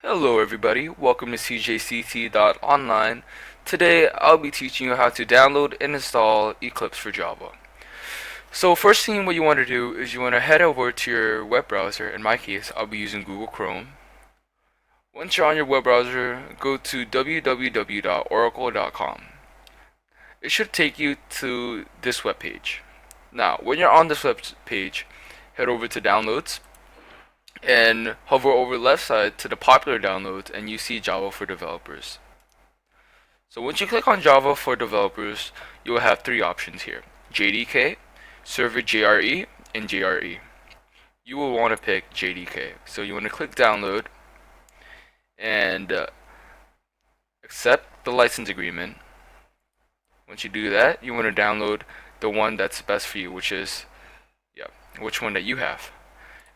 Hello everybody, welcome to cjct.online. Today I'll be teaching you how to download and install Eclipse for Java. So first thing what you want to do is you want to head over to your web browser. In my case, I'll be using Google Chrome. Once you're on your web browser, go to www.oracle.com. It should take you to this web page. Now, when you're on this web page, head over to Downloads and hover over the left side to the popular downloads and you see Java for Developers. So once you click on Java for Developers, you will have three options here: JDK, Server JRE, and JRE. You will want to pick JDK. So you want to click Download and accept the license agreement. Once you do that, you want to download the one that's best for you, which is, which one that you have.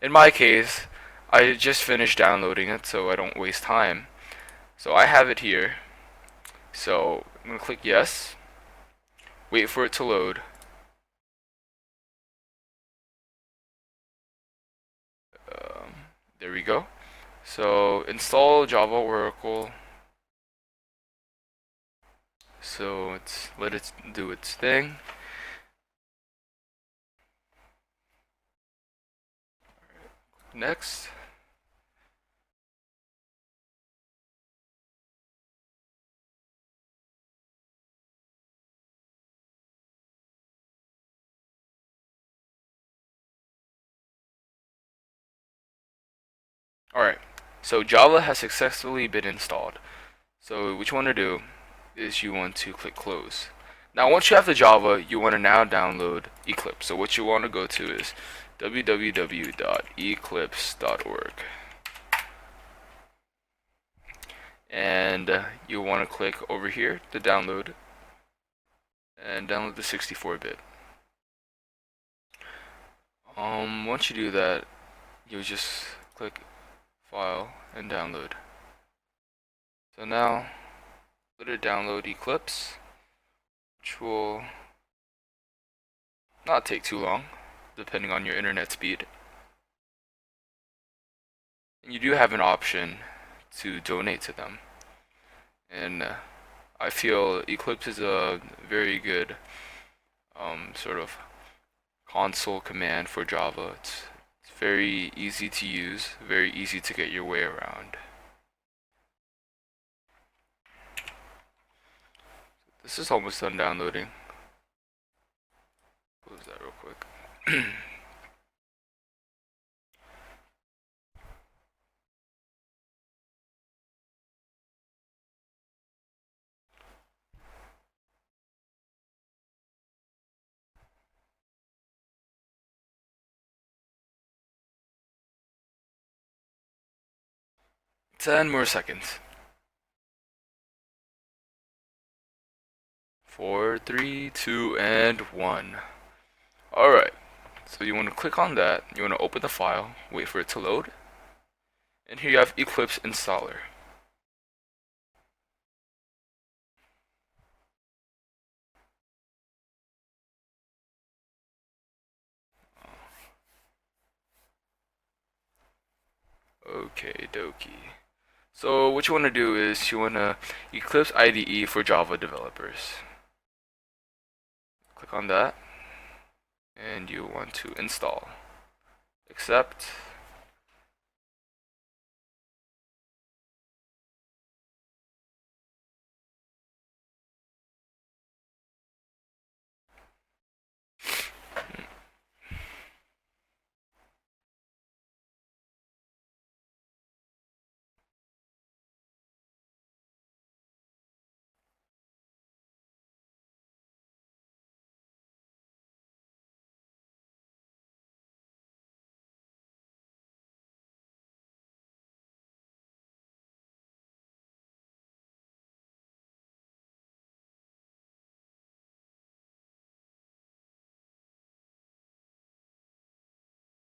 In my case, I just finished downloading it, so I don't waste time. So I have it here. So I'm gonna click yes, wait for it to load. There we go. So install Java Oracle. So let it do its thing. Next. Alright, so Java has successfully been installed. So what you want to do is you want to click close. Now once you have the Java, you want to now download Eclipse. So what you want to go to is www.eclipse.org. And you want to click over here to download and download the 64-bit. Once you do that, you'll just click File and Download. So now let it download Eclipse, which will not take too long, depending on your internet speed. And you do have an option to donate to them. And I feel Eclipse is a very good sort of console command for Java. It's very easy to use, very easy to get your way around. This is almost done downloading. Close that real quick. 10 more seconds. 4, 3, 2, and 1. Alright, so you want to click on that, you want to open the file, wait for it to load, and here you have Eclipse installer. Okay, dokie. So what you want to do is you want to Eclipse IDE for Java developers. Click on that, and you want to install. Accept.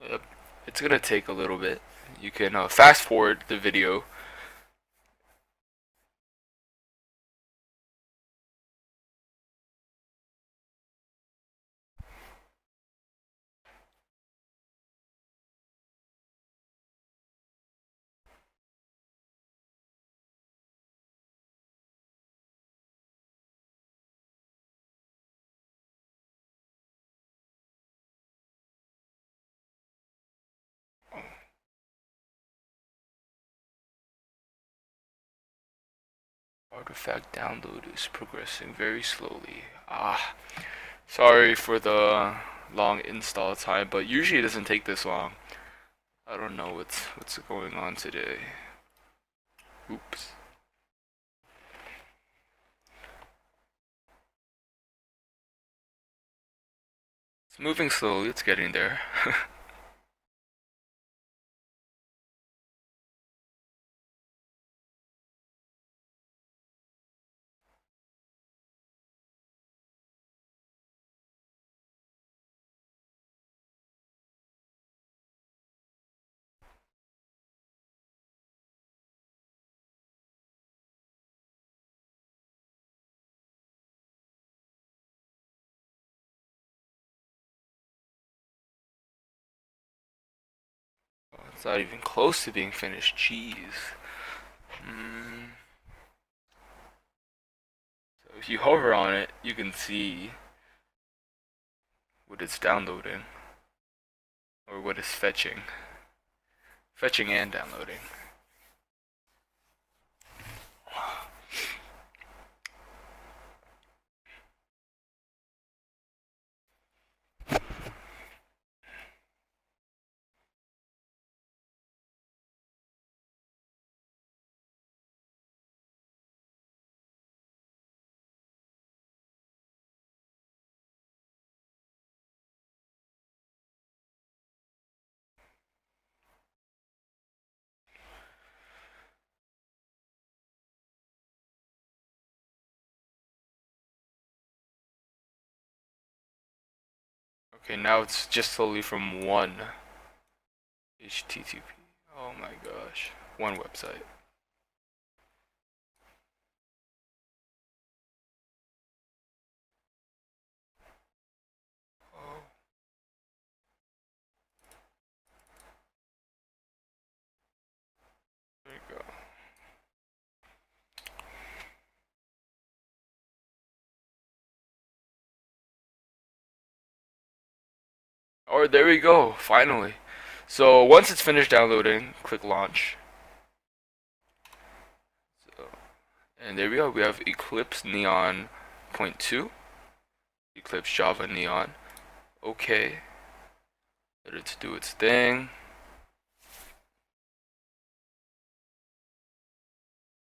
Yep. It's gonna take a little bit. You can fast forward the video. Artifact download is progressing very slowly. Sorry for the long install time, but usually it doesn't take this long. I don't know what's going on today. Oops. It's moving slowly, it's getting there. It's not even close to being finished. Jeez. So if you hover on it, you can see what it's downloading, or what it's fetching. Fetching and downloading. Okay, now it's just slowly from one HTTP. Oh my gosh. One website. Oh, there you go. Or there we go, finally. So once it's finished downloading, click launch. So, and there we go. We have Eclipse Neon point 2, Eclipse Java Neon. Okay. Let it do its thing.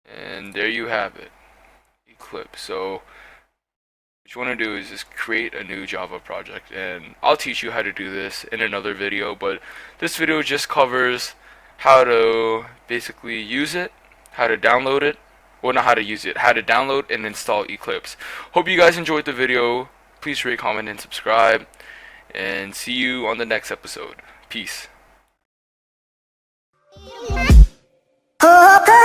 And there you have it, Eclipse. So what you want to do is just create a new Java project, and I'll teach you how to do this in another video, but this video just covers how to basically use it, how to download it, well, not how to use it, how to download and install Eclipse. Hope you guys enjoyed the video. Please rate, comment, and subscribe, and see you on the next episode. Peace. Oh,